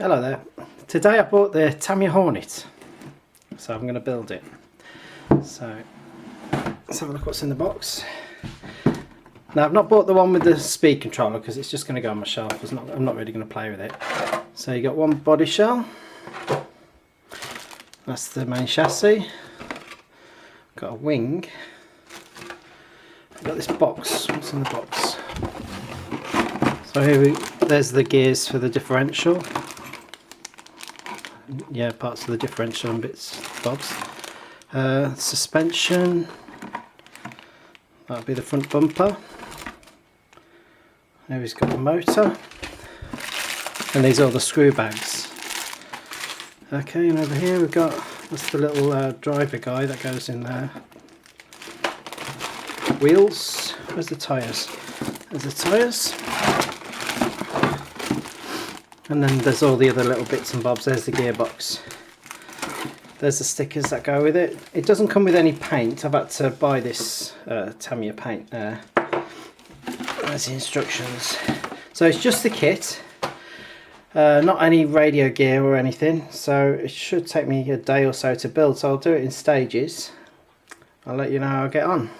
Hello there. Today I bought the Tamiya Hornet, so I'm going to build it. So let's have a look what's in the box. Now I've not bought the one with the speed controller because it's just going to go on my shelf. I'm not really going to play with it. So you got one body shell. That's the main chassis. Got a wing. I've got this box. What's in the box? So there's the gears for the differential. Yeah, parts of the differential and bits, bobs. Suspension. That'll be the front bumper. There he's got the motor. And these are all the screw bags. Okay, and over here we've got, that's the little driver guy that goes in there. Wheels. Where's the tyres? There's the tyres. And then there's all the other little bits and bobs. There's the gearbox. There's the stickers that go with it. It doesn't come with any paint. I've had to buy this Tamiya paint there. There's the instructions. So it's just the kit. Not any radio gear or anything. So it should take me a day or so to build. So I'll do it in stages. I'll let you know how I get on.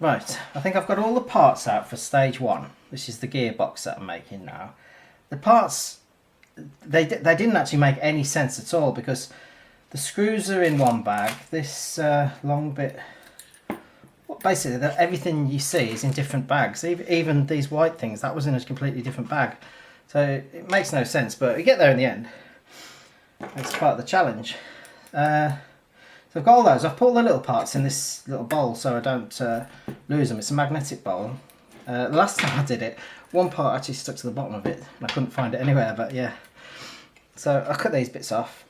Right, I think I've got all the parts out for stage one. This is the gearbox that I'm making now. The parts, they didn't actually make any sense at all because the screws are in one bag. This long bit, well, basically everything you see is in different bags. Even these white things, that was in a completely different bag. So it makes no sense, but we get there in the end. It's part of the challenge. So I've got all those. I've put all the little parts in this little bowl so I don't lose them. It's a magnetic bowl. The last time I did it, one part actually stuck to the bottom of it and I couldn't find it anywhere, but yeah. So I cut these bits off.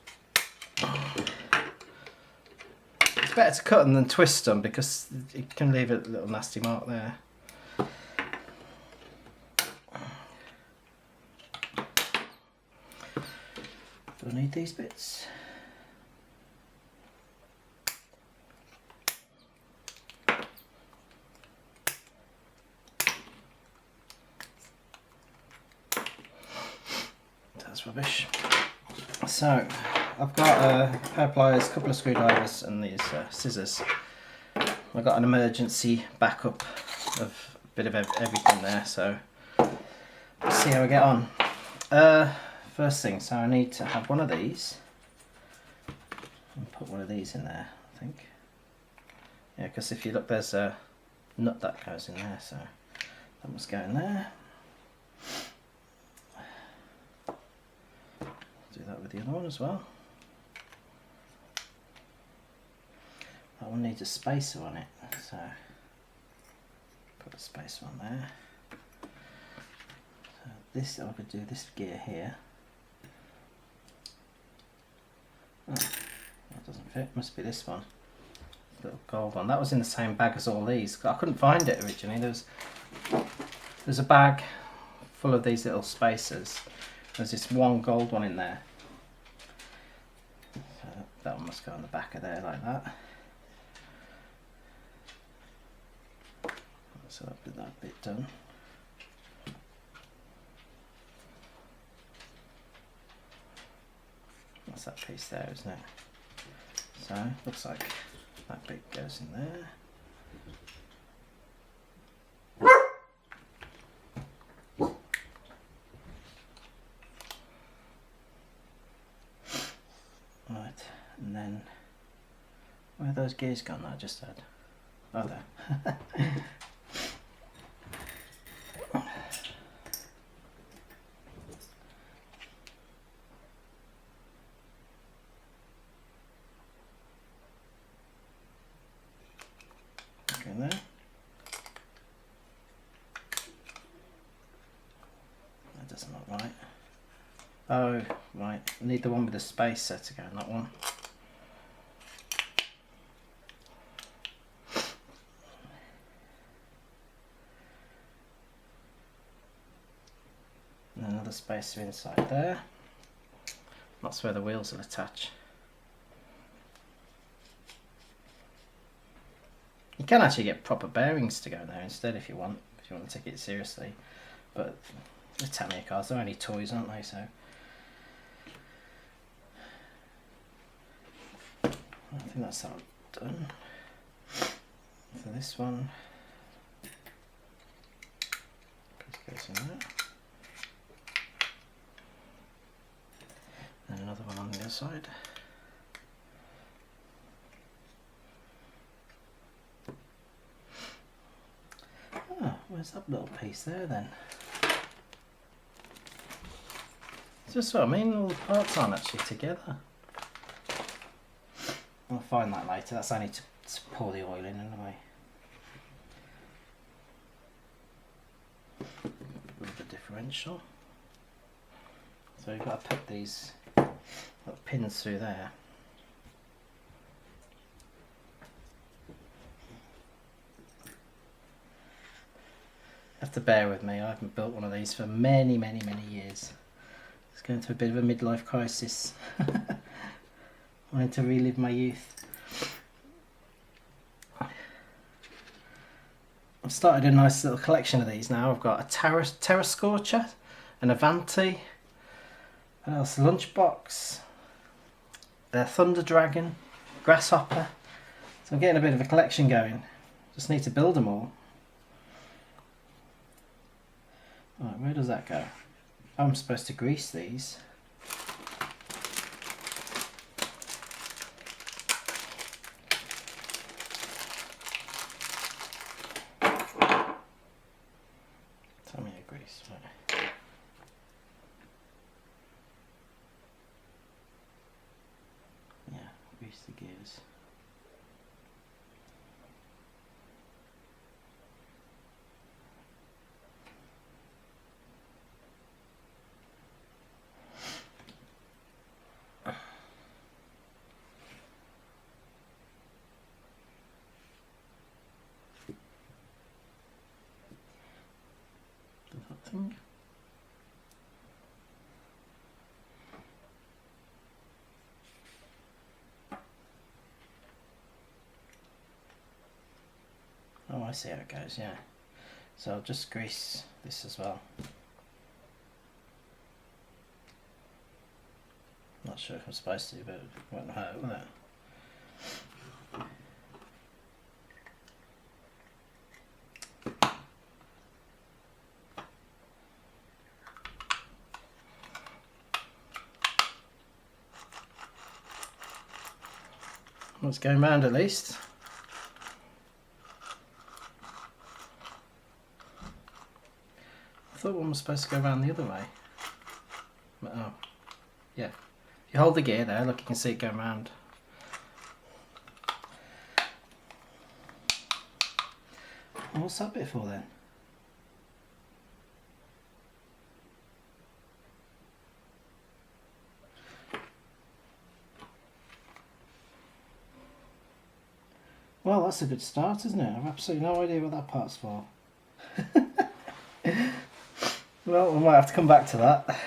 It's better to cut them than twist them because it can leave a little nasty mark there. Do I need these bits? Rubbish. So I've got a pair of pliers, a couple of screwdrivers and these scissors. I've got an emergency backup of a bit of everything there, so let's see how I get on. First thing, so I need to have one of these and put one of these in there, I think. Yeah, because if you look, there's a nut that goes in there, so that must go in there. Do that with the other one as well. That one needs a spacer on it, so put a spacer on there. So this, I could do this gear here. Oh, that doesn't fit. Must be this one. Little gold one. That was in the same bag as all these. I couldn't find it originally. There's a bag full of these little spacers. There's this one gold one in there. So that one must go on the back of there like that. So I'll get that bit done. That's that piece there, isn't it? So looks like that bit goes in there. Right, and then where are those gears gone that I just had? Oh, there. Okay, there. That doesn't look right. Oh, right. I need the one with the spacer to go in that one. And another spacer inside there. That's where the wheels will attach. You can actually get proper bearings to go there instead if you want to take it seriously. but the Tamiya cars, they're only toys, aren't they? So I think that's all done. So this one goes in there. And another one on the other side. Oh, where's that little piece there then? Just what I mean, all the parts aren't actually together. I'll find that later, that's only to pour the oil in anyway. With the differential. So you've got to put these little pins through there. You have to bear with me, I haven't built one of these for many years. It's going through a bit of a midlife crisis. Wanting to relive my youth. I've started a nice little collection of these now. I've got a Terra Scorcher, an Avanti, what else? Lunchbox, a Thunder Dragon, Grasshopper. So I'm getting a bit of a collection going. Just need to build them all. Right, where does that go? I'm supposed to grease these. Tamiya grease, right. Yeah, grease the gears. Thing. Oh, I see how it goes, yeah. So I'll just grease this as well. Not sure if I'm supposed to, but it won't hurt, will it? Well, it's going round at least. I thought one was supposed to go round the other way. But, oh, yeah. If you hold the gear there, look, you can see it going round. What's that bit for then? Well, that's a good start, isn't it? I've absolutely no idea what that part's for. Well, we might have to come back to that.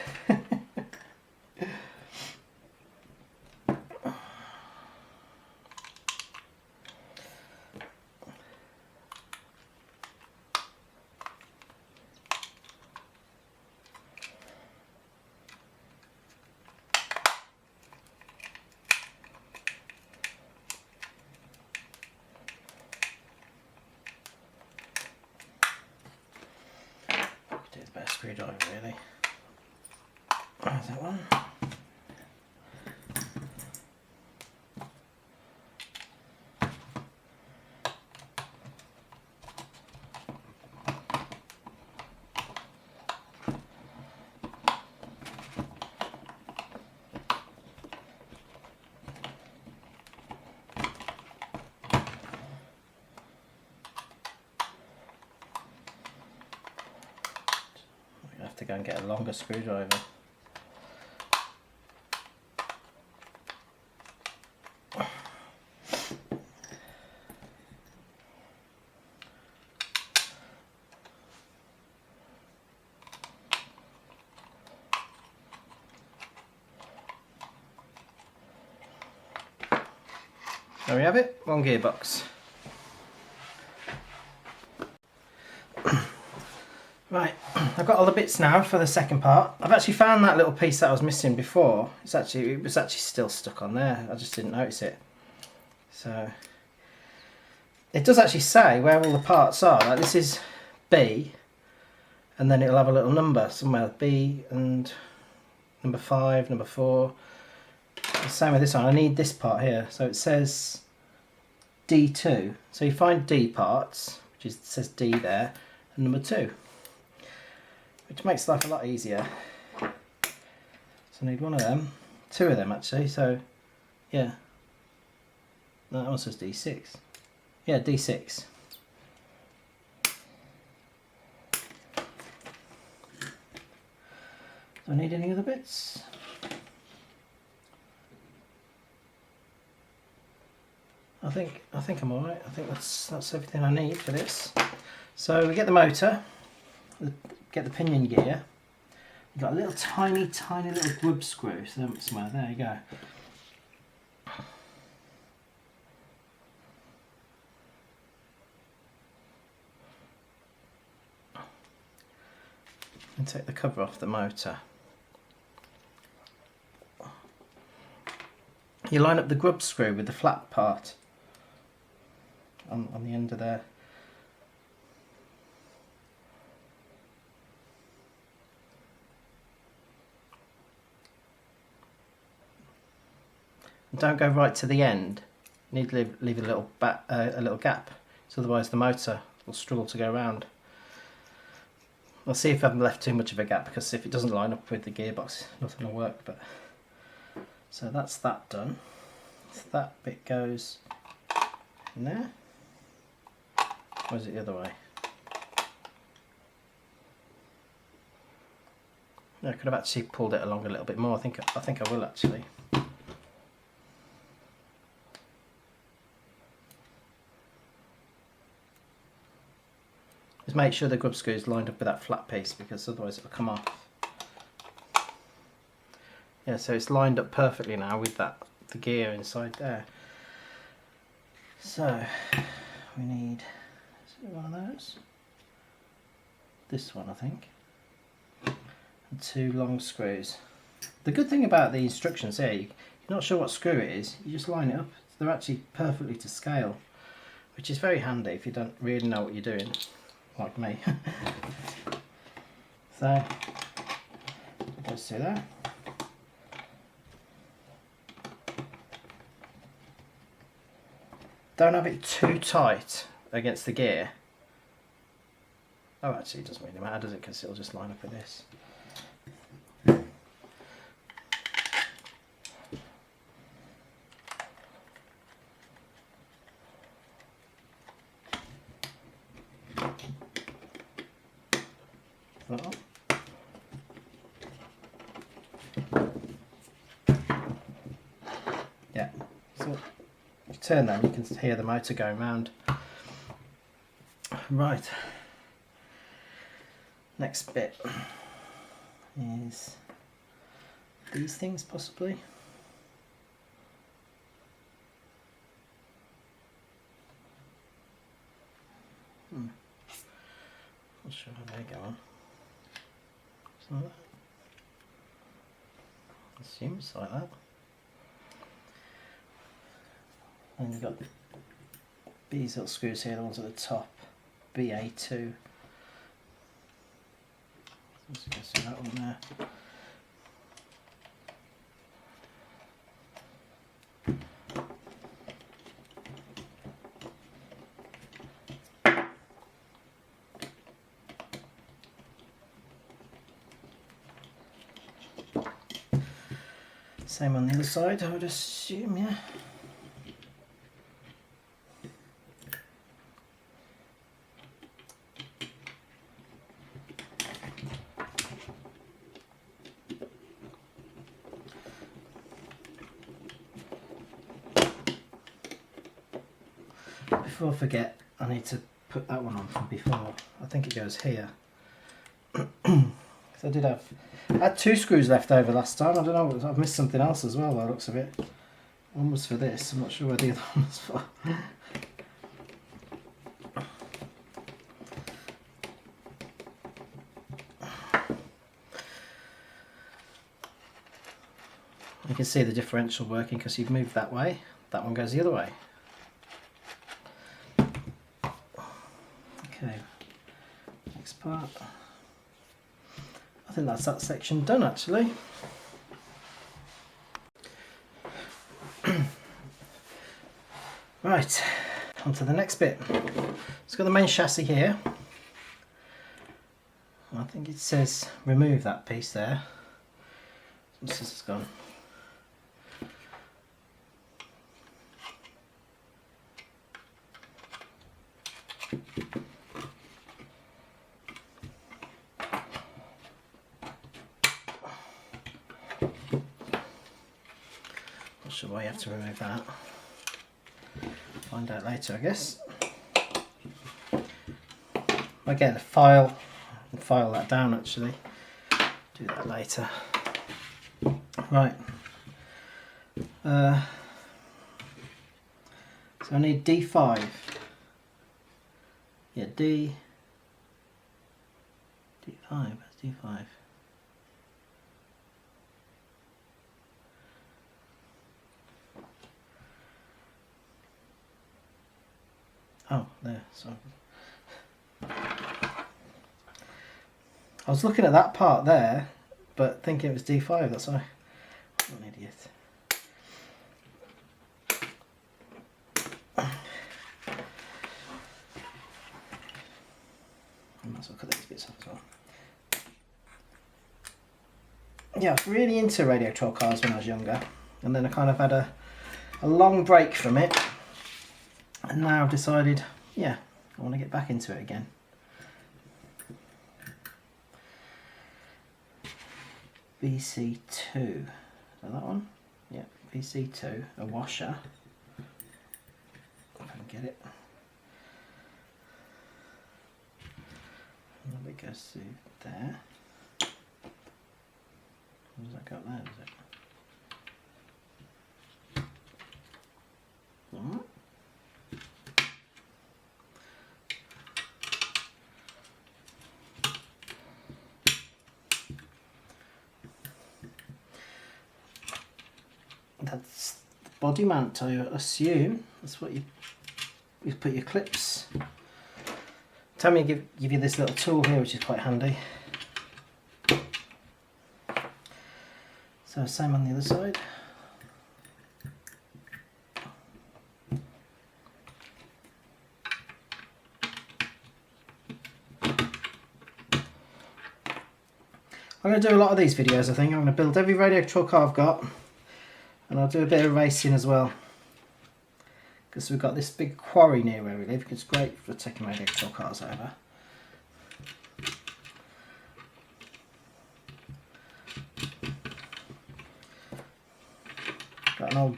Do the best screwdriver, really. There's that one. To go and get a longer screwdriver. There we have it, one gearbox. Right, I've got all the bits now for the second part. I've actually found that little piece that I was missing before. It was actually still stuck on there. I just didn't notice it. So it does actually say where all the parts are. Like this is B, and then it'll have a little number somewhere. B and number 5, number 4. The same with this one. I need this part here. So it says D2. So you find D parts, which is, it says D there, and number 2. Which makes life a lot easier. So I need one of them, 2 of them actually, so yeah. No, that one says D6. Yeah, D6. Do I need any other bits? I think I'm alright. I think that's everything I need for this. So we get the motor, get the pinion gear. We've got a little tiny little grub screw somewhere. There you go. And take the cover off the motor. You line up the grub screw with the flat part on the end of there. And don't go right to the end. You need to leave a little gap, so otherwise the motor will struggle to go around. I'll see if I've left too much of a gap, because if it doesn't line up with the gearbox, nothing will work. But so that's that done. So that bit goes in there. Or is it the other way? I could have actually pulled it along a little bit more. I think I will actually. Just make sure the grub screw is lined up with that flat piece, because otherwise it'll come off. Yeah, so it's lined up perfectly now with the gear inside there. So we need, is it one of those? This one, I think. And 2 long screws. The good thing about the instructions here, you're not sure what screw it is, you just line it up. They're actually perfectly to scale, which is very handy if you don't really know what you're doing, like me. So, goes through there. Don't have it too tight against the gear. Oh, actually, it doesn't really matter, does it? Because it'll just line up with this. Oh. Yeah, so if you turn that, you can hear the motor going round. Right, next bit is these things possibly. Not sure how they go on. Like that. I assume it's like that. And you've got these little screws here, the ones at the top, BA2. Let's go see that one there. Same on the other side, I would assume, yeah. Before I forget, I need to put that one on from before. I think it goes here. So I had 2 screws left over last time. I don't know, I've missed something else as well by the looks of it. One was for this, I'm not sure where the other one was for. You can see the differential working because you've moved that way. That one goes the other way. Okay, next part. I think that's that section done actually. Right, on to the next bit. It's got the main chassis here. I think it says remove that piece there. This is gone. Not sure why you have to remove that. Find out later, I guess. I get a file and file that down actually. Do that later. Right. So I need D5. Yeah, D5. That's D5. Oh, there. So I was looking at that part there, but thinking it was D5. That's why. I'm an idiot. I might as well cut these bits off as well. Yeah, I was really into radio tour cars when I was younger, and then I kind of had a long break from it, and now I've decided, yeah, I want to get back into it again. VC2, is that one? Yeah, VC2, a washer. If I can get it. And it goes through there. What does that go there, does it? Alright. That's the body mount, I assume. That's what you put your clips. Tamiya give you this little tool here, which is quite handy. So same on the other side. I'm going to do a lot of these videos, I think. I'm going to build every radio truck I've got, and I'll do a bit of racing as well. Because we've got this big quarry near where we live. It's great for taking radio truck cars over. Got an old,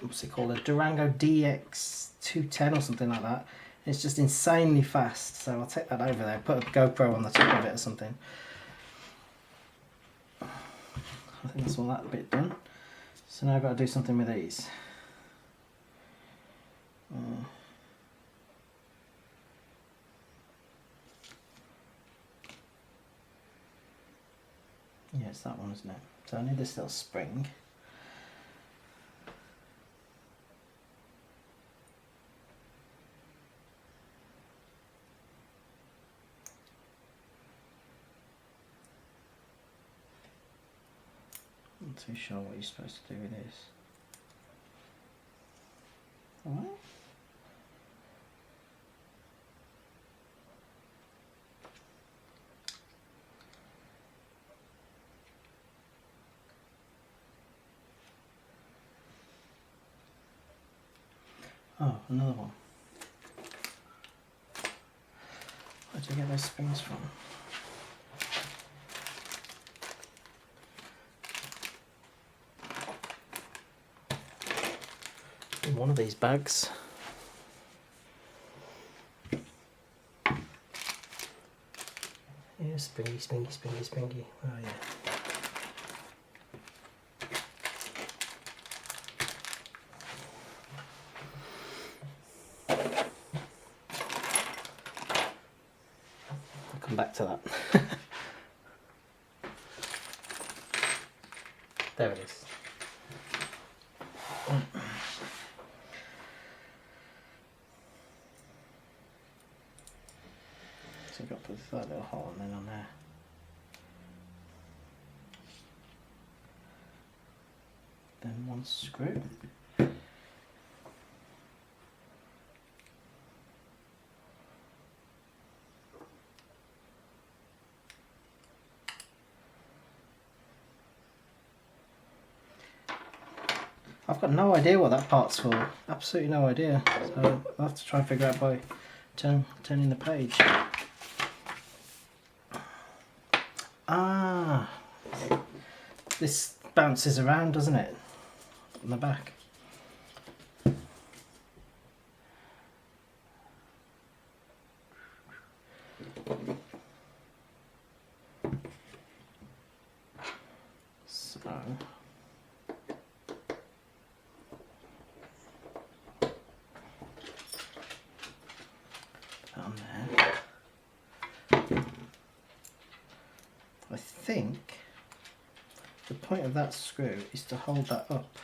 what's it called, a Durango DX210 or something like that. It's just insanely fast, so I'll take that over there, put a GoPro on the top of it or something. I think that's all that bit done. So now I've got to do something with these. Yeah, it's that one, isn't it? So I need this little spring. Not too sure what you're supposed to do with this. Alright. Oh, another one. Where did I get those springs from? In one of these bags. Yeah, springy, springy, springy, springy. Oh yeah. Come back to that. There it is. put that little hole and then on there. Then one screw. I've got no idea what that part's for. Absolutely no idea. So I'll have to try and figure out by turning the page. Ah, this bounces around, doesn't it? On the back. So on there. I think the point of that screw is to hold that up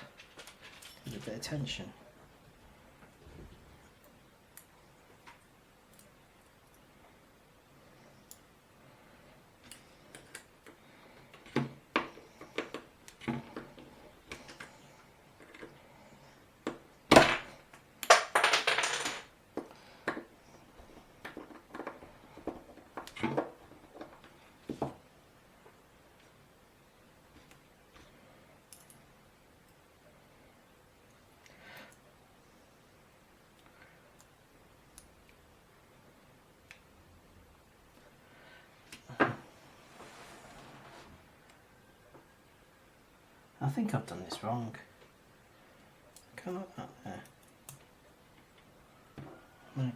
with a bit of tension. I think I've done this wrong. Can't have that there. Maybe.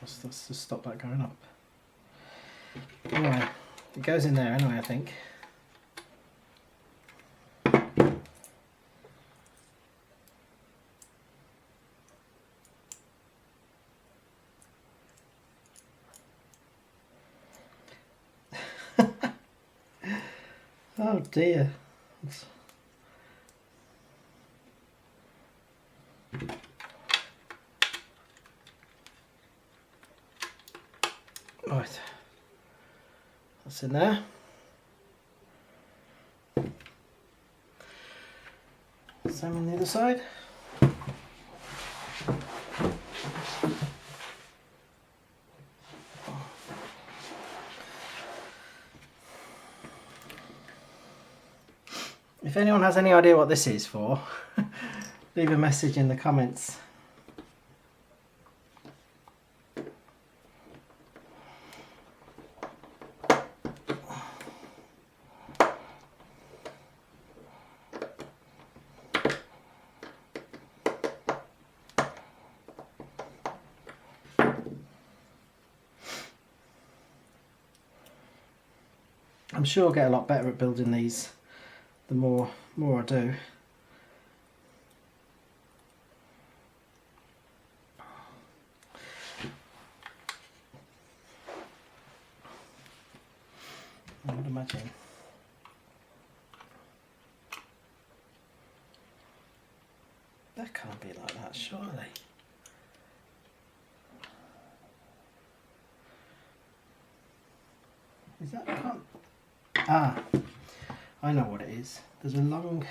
Let's just stop that going up. Anyway, it goes in there anyway, I think. Oh dear. Right, that's in there. Same on the other side. If anyone has any idea what this is for, leave a message in the comments. I'm sure I'll get a lot better at building these the more I do. I would imagine. That can't be like that, surely. Is that can't? Ah, I know what it is. There's a long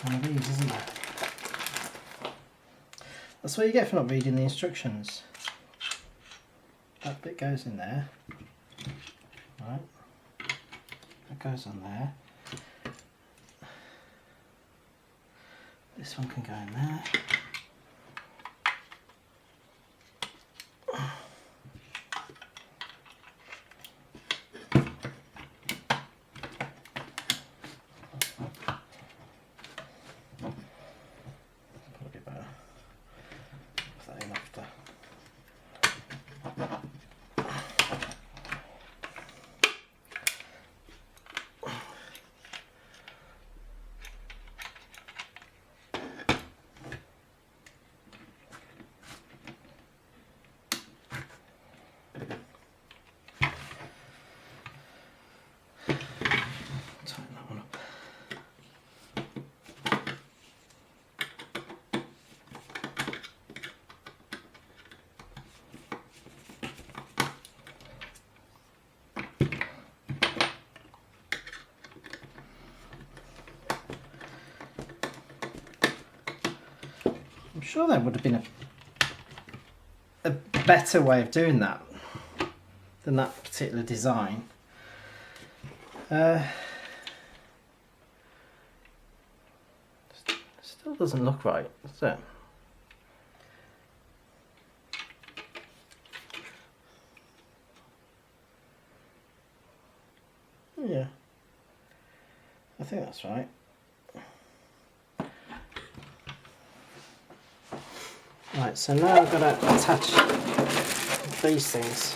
one of these, isn't there? That's what you get for not reading the instructions. That bit goes in there. Right. That goes on there. This one can go in there. Probably better put that in after. I'm sure there would have been a better way of doing that than that particular design. Still doesn't look right, does it? Yeah, I think that's right. Right, so now I've got to attach these things.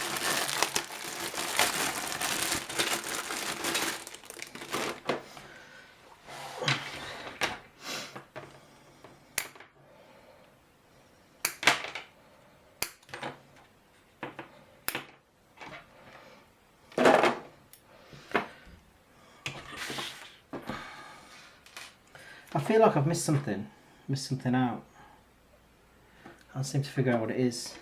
I feel like I've missed something out. I can't seem to figure out what it is.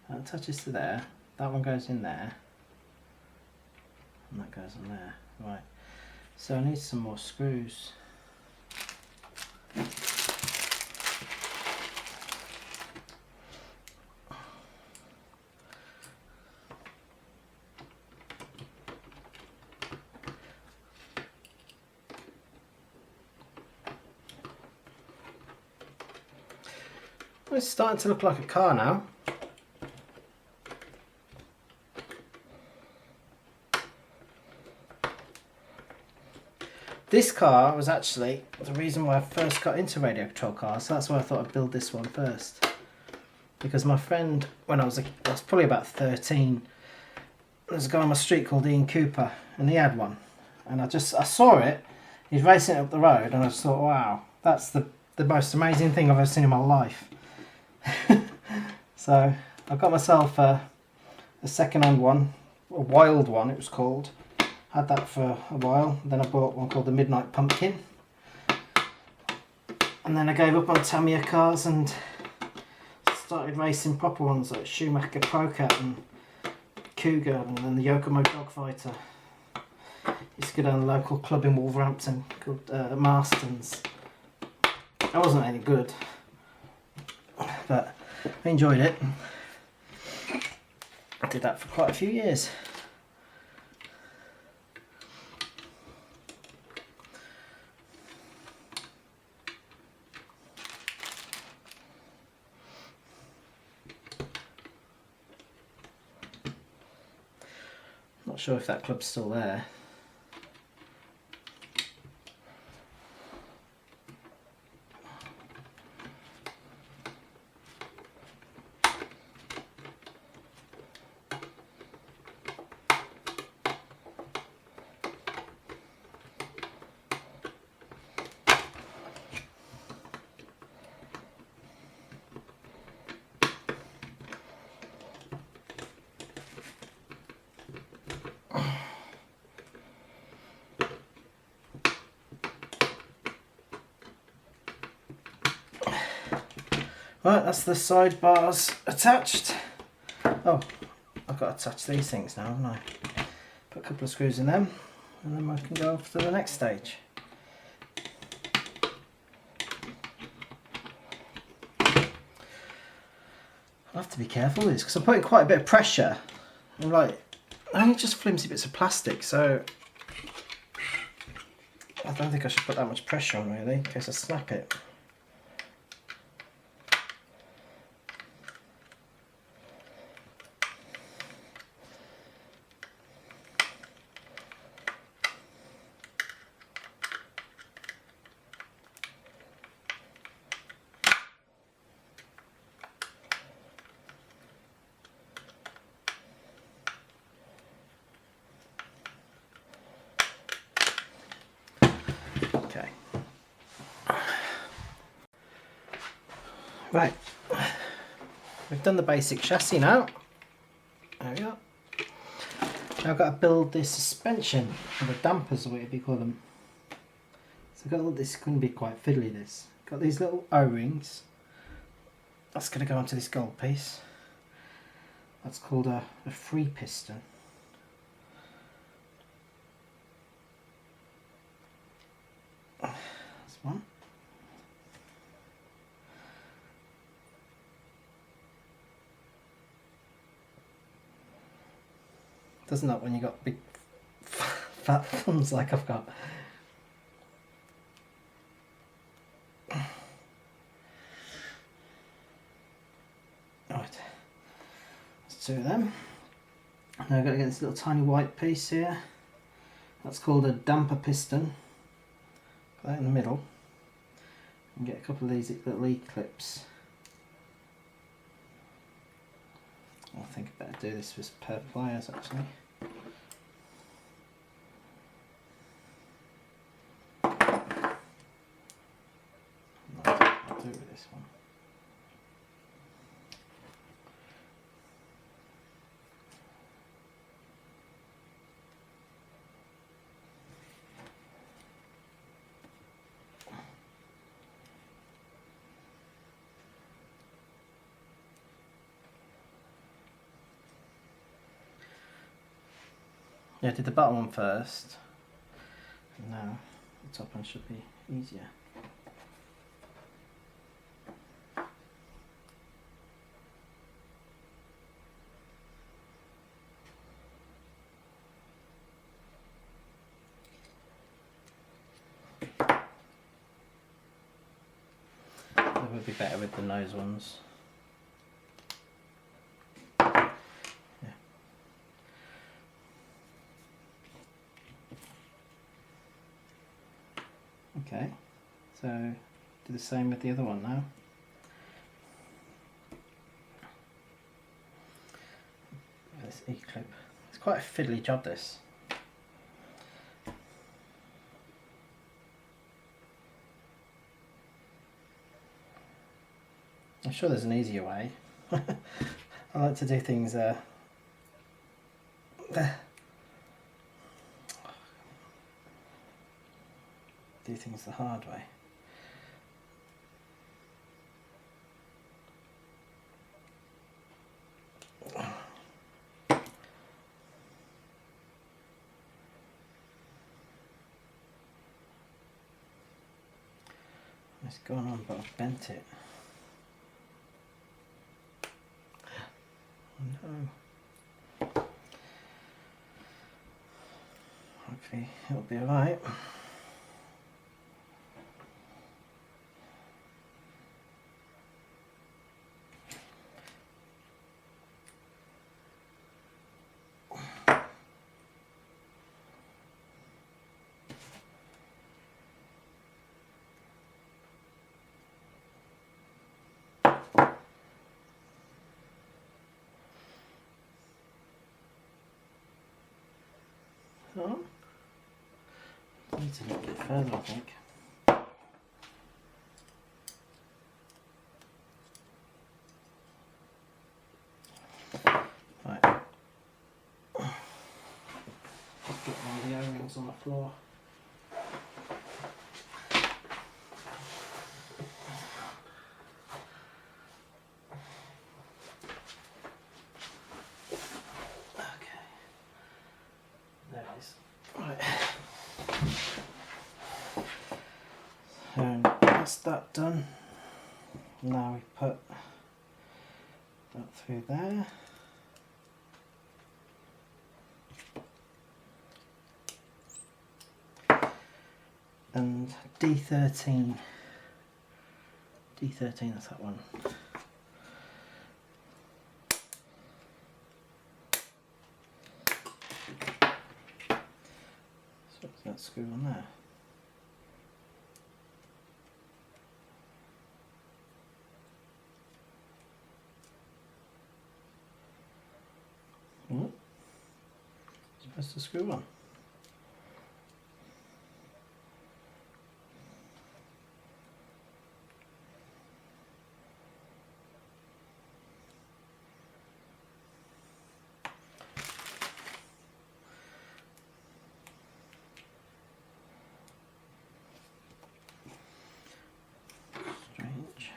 That attaches to there, that one goes in there, and that goes on there. Right, so I need some more screws. Well, it's starting to look like a car now. This car was actually the reason why I first got into radio control cars, so that's why I thought I'd build this one first. Because my friend, when I was probably about 13, there was a guy on my street called Ian Cooper, and he had one. And I saw it, he's racing it up the road, and I just thought, wow, that's the most amazing thing I've ever seen in my life. So I got myself a second-hand one, a wild one it was called. Had that for a while, then I bought one called the Midnight Pumpkin, and then I gave up on Tamiya cars and started racing proper ones like Schumacher Pro-Cat and Cougar, and then the Yokomo Dogfighter. Used to go down the local club in Wolverhampton called Marston's. I wasn't any good, but I enjoyed it. I did that for quite a few years. Not sure if that club's still there. Right, that's the side bars attached. Oh, I've got to attach these things now, haven't I? Put a couple of screws in them, and then I can go off to the next stage. I have to be careful with this because I'm putting quite a bit of pressure. I'm like, only just flimsy bits of plastic, so I don't think I should put that much pressure on really, in case I snap it. Okay. Right. We've done the basic chassis now. There we go. Now I've got to build the suspension, or the dampers, or whatever you call them. So I've got all this, couldn't be quite fiddly this. Got these little O-rings. That's going to go onto this gold piece. That's called a free piston. That's one. Doesn't that when you got big fat thumbs like I've got? Right, let's do them. Now I've got to get this little tiny white piece here. That's called a damper piston. Put that in the middle. And get a couple of these little E-clips. I think I better do this with a pair of pliers actually. No, I'll do it with this one. Yeah, I did the bottom one first. And now the top one should be easier. That would be better with the nose ones. Okay, so do the same with the other one now. This E-clip. It's quite a fiddly job, this. I'm sure there's an easier way. I like to do things do things the hard way. It's gone on, but I've bent it. Oh no. Hopefully it'll be alright. So, I need to look a bit further, I think. Right. Just get one of the O-rings on the floor. So that's that done. Now we put that through there. And D13, that's that one. So that screw on there. Supposed to screw on. Strange.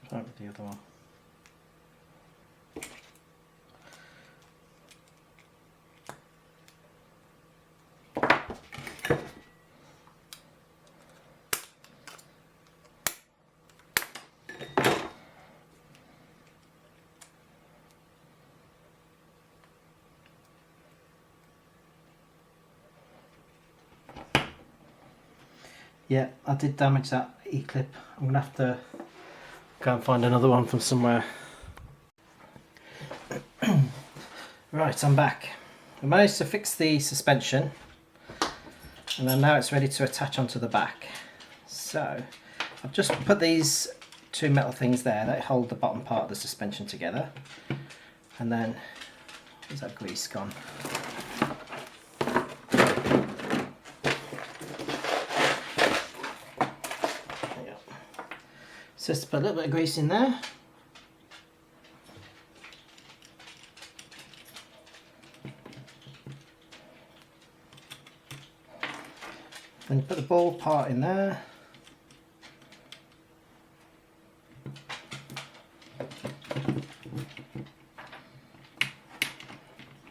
Try with the other one. Yeah, I did damage that E-clip. I'm going to have to go and find another one from somewhere. Right, I'm back. I managed to fix the suspension, and then now it's ready to attach onto the back. So I've just put these two metal things there that hold the bottom part of the suspension together, and then where's that grease gone? There you go. So just put a little bit of grease in there. Then you put the ball part in there.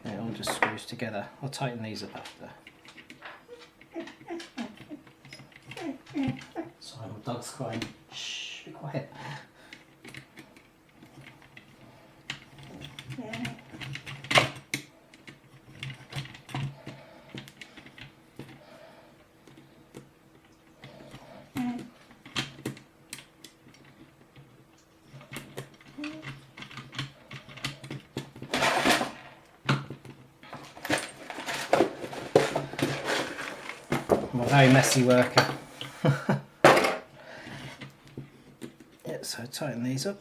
And it all just screws together. I'll tighten these up after. Sorry, my dog's crying. Shh, be quiet. I'm a very messy worker. Yeah, so tighten these up.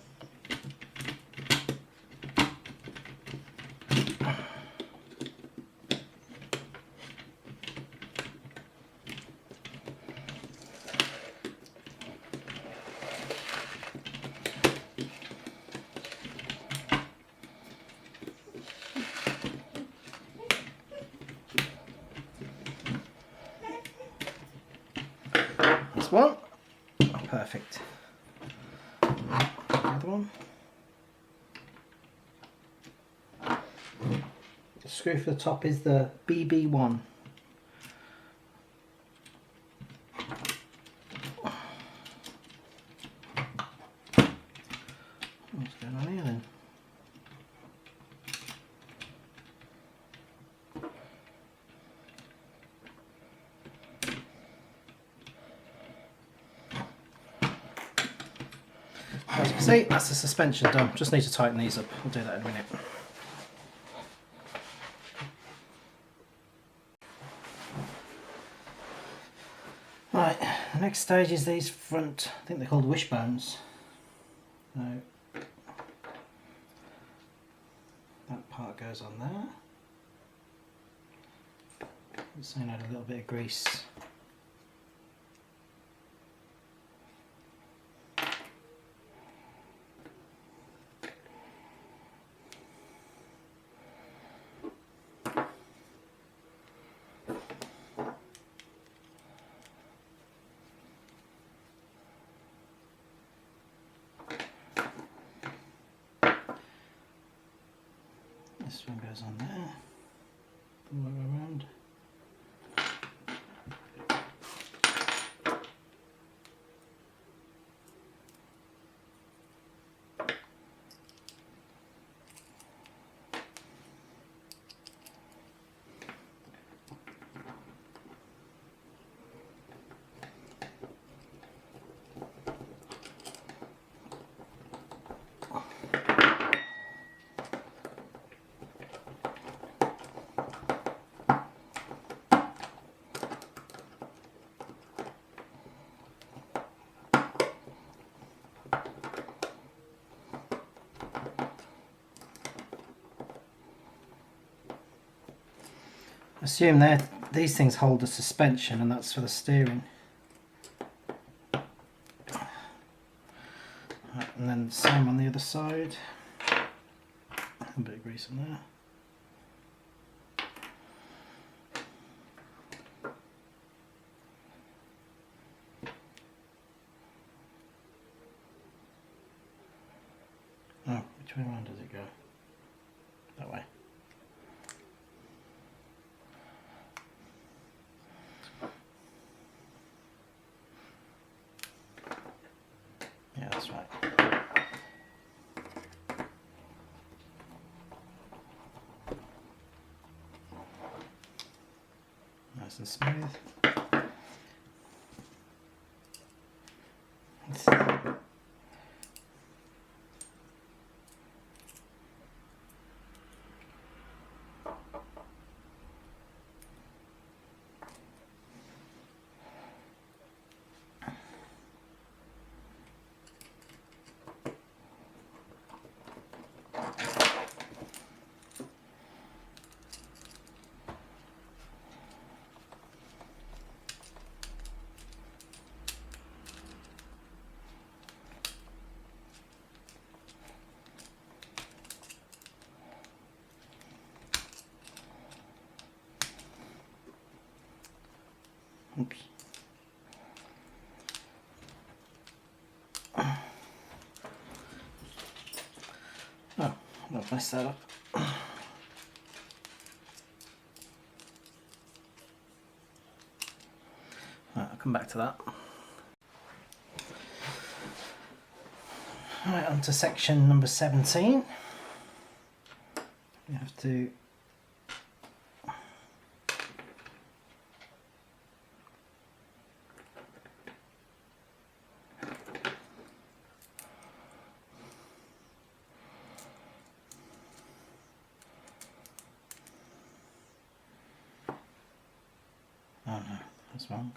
This one, oh, perfect. The other one. The screw for the top is the BB1. What's going on here then? As you can see, that's the suspension done. Just need to tighten these up. I'll do that in a minute. Right, the next stage is these front, I think they're called Wishbones. So that part goes on there. Just add a little bit of grease. This one goes on there, all the way around. Assume these things hold the suspension, and that's for the steering. Right, and then same on the other side. A bit of grease in there. Oh, which way around does it go? That way. Yeah, that's right. Nice and smooth. Oops. Oh, I've messed that up. Right, I'll come back to that. Right, on to section number 17. We have to oh no, that's wrong.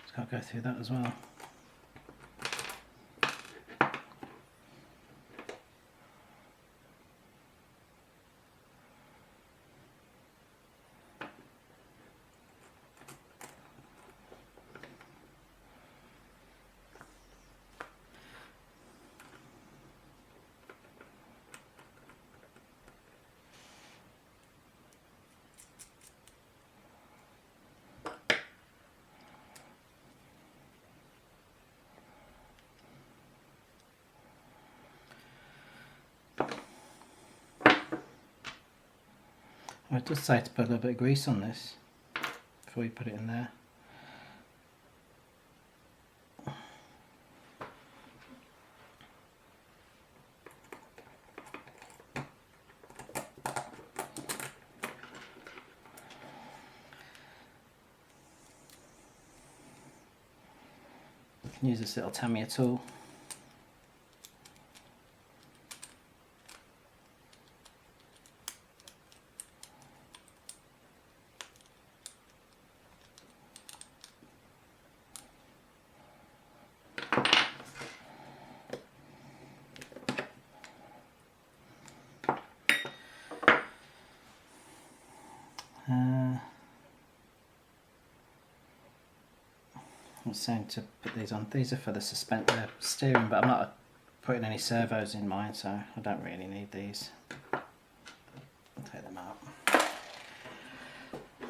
Just got to go through that as well. Oh, it does say to put a little bit of grease on this before you put it in there. You can use this little Tamiya tool. I was saying to put these on. These are for the steering, but I'm not putting any servos in mine, so I don't really need these. I'll take them out.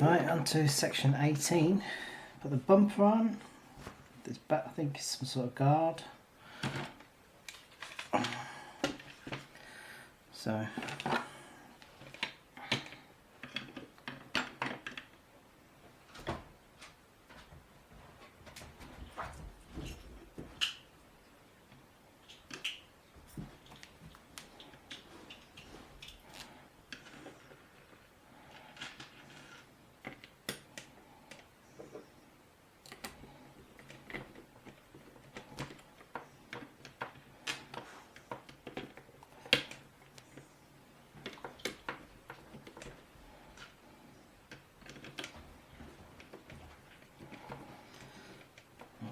Right, on to section 18. Put the bumper on. This back, I think, is some sort of guard. So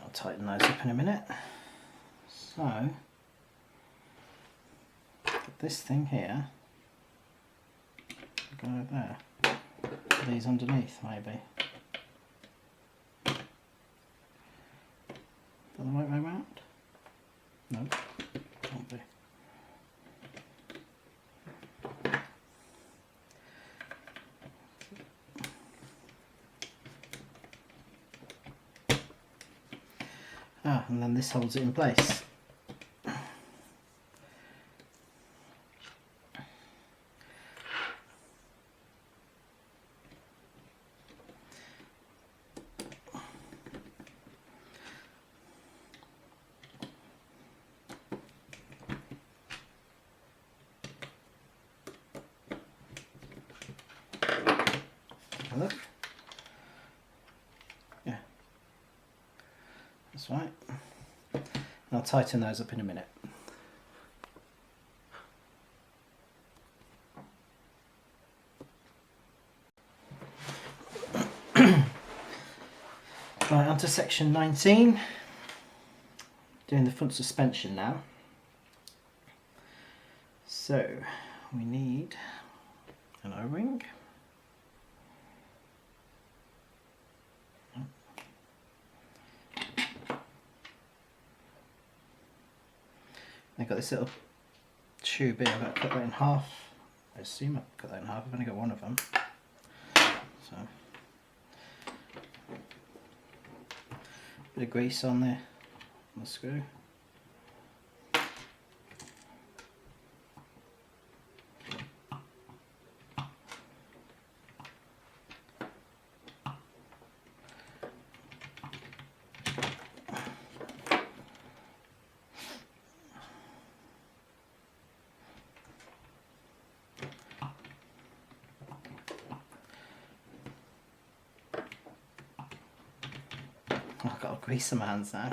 I'll tighten those up in a minute. So put this thing here, go there, put these underneath maybe. Is that the right way round? No, can't be. Ah, and then this holds it in place. Look. Yeah. That's right. I'll tighten those up in a minute. Right, on to section 19. Doing the front suspension now. So we need an O-ring. I've got this little tube here, I've got to cut that in half. I assume I've cut that in half, I've only got one of them. So Bit of grease on there on the screw. I've got to grease my hands now.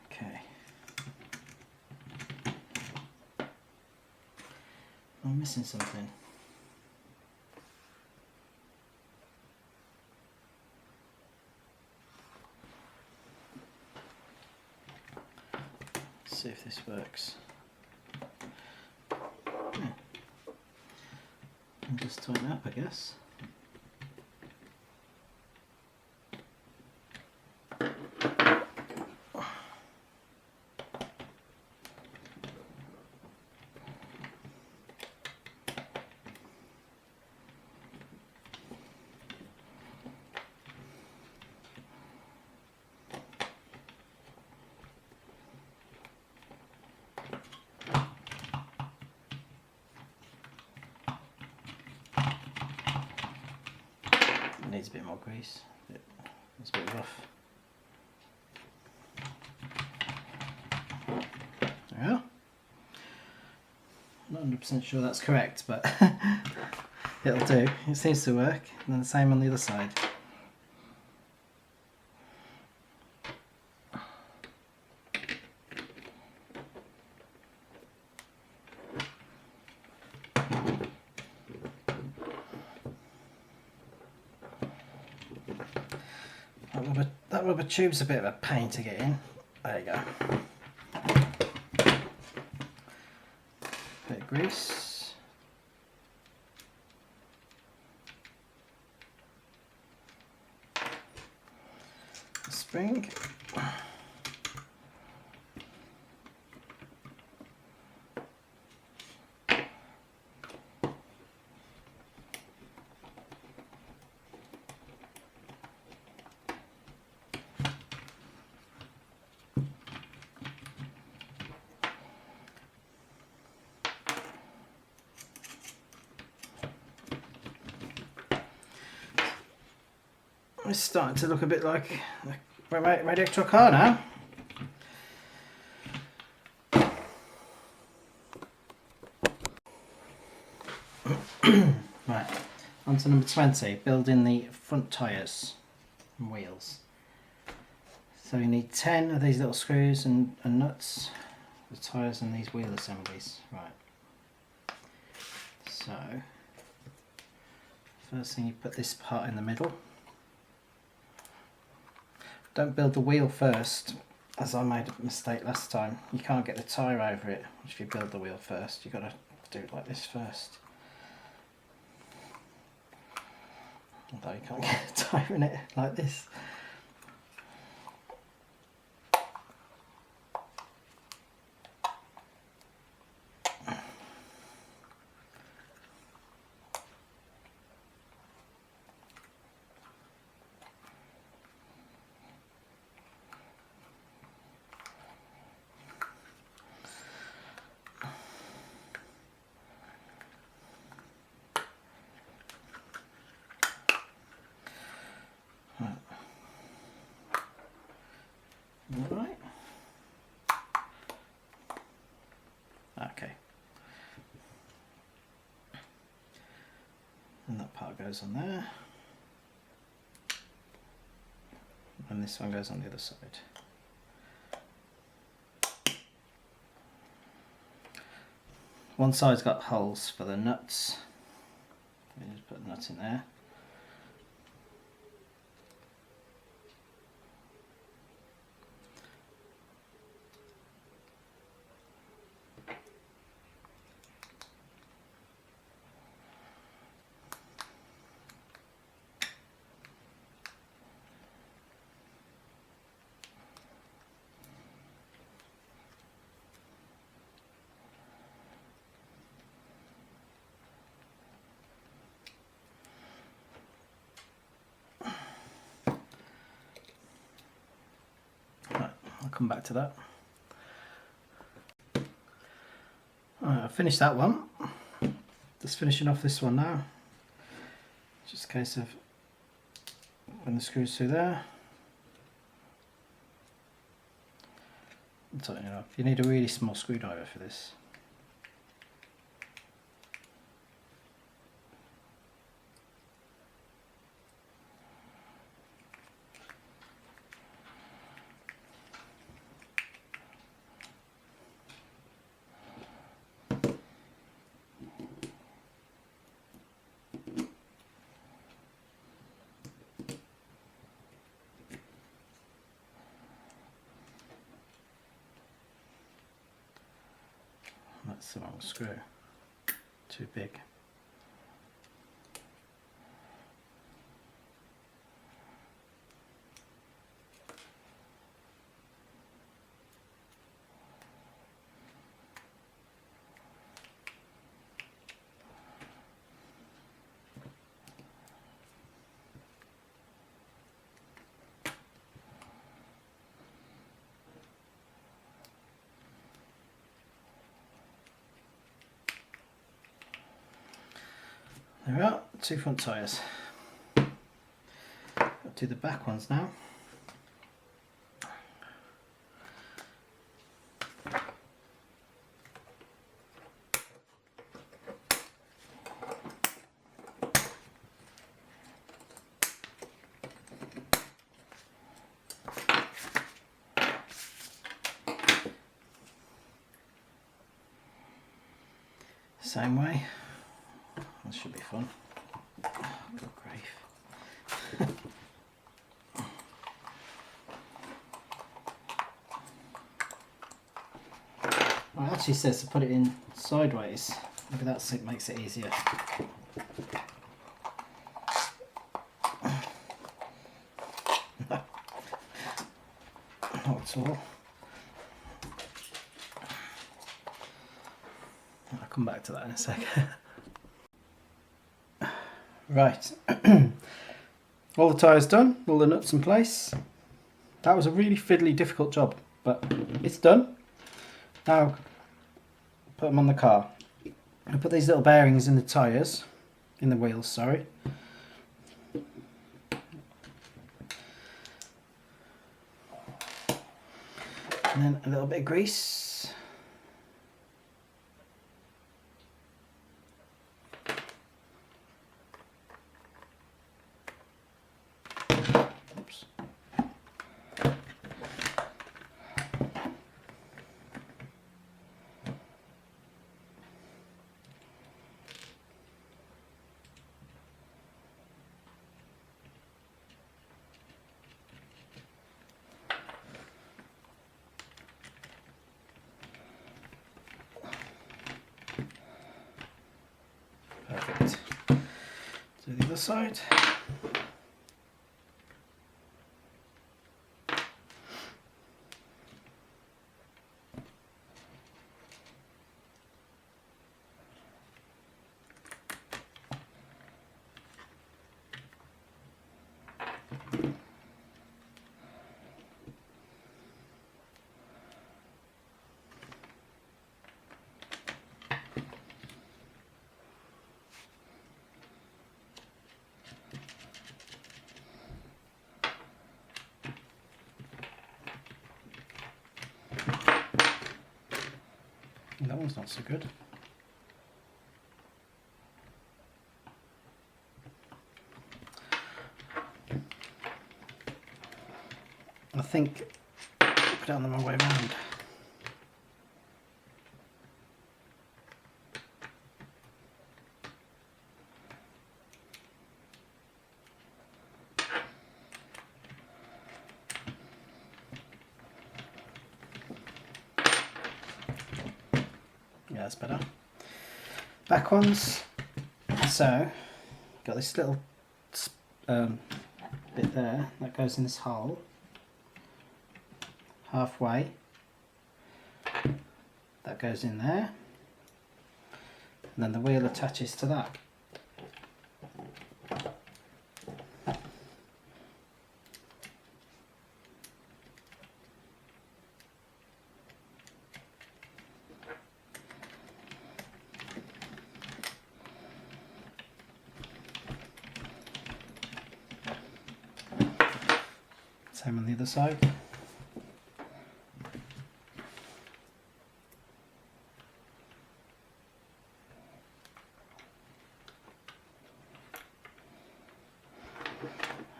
Okay. I'm missing something. See if this works. Yeah. And just tighten it up, I guess. Needs a bit more grease. It's a bit rough. There we are. Not 100% sure that's correct, but it'll do. It seems to work. And then the same on the other side. That rubber tube's a bit of a pain to get in. There you go. Bit of grease. A spring. It's starting to look a bit like a radiator car now. Right, on to number 20, building the front tyres and wheels. So you need 10 of these little screws and nuts, the tyres and these wheel assemblies. Right, so first thing you put this part in the middle. Don't build the wheel first, as I made a mistake last time. You can't get the tyre over it if you build the wheel first. You've got to do it like this first. Although you can't get a tyre in it like this. Alright. Okay. And that part goes on there. And this one goes on the other side. One side's got holes for the nuts. You just put the nuts in there. come back to that. Alright, I've finished that one. Just finishing off this one now. Just a case of when the screws through there. Tighten it up. You need a really small screwdriver for this. That's the wrong screw, too big. There we are, 2 front tyres. I'll do the back ones now. Same way. That should be fun. Oh, good grief. Well, it actually says to put it in sideways. Maybe that makes it easier. Not at all. I'll come back to that in a sec. Right, all the tyres done, all the nuts in place. That was a really fiddly, difficult job, but it's done. Now, put them on the car. I put these little bearings in the tyres, in the wheels, sorry. And then a little bit of grease. Perfect. Do the other side. That one's not so good. I think I put it on the wrong way around. Yeah, that's better. Back ones. So, got this little bit there that goes in this hole. Halfway. That goes in there. And then the wheel attaches to that. Same on the other side.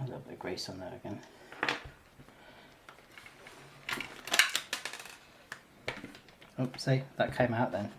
A little bit of grease on there again. Oh, see, that came out then.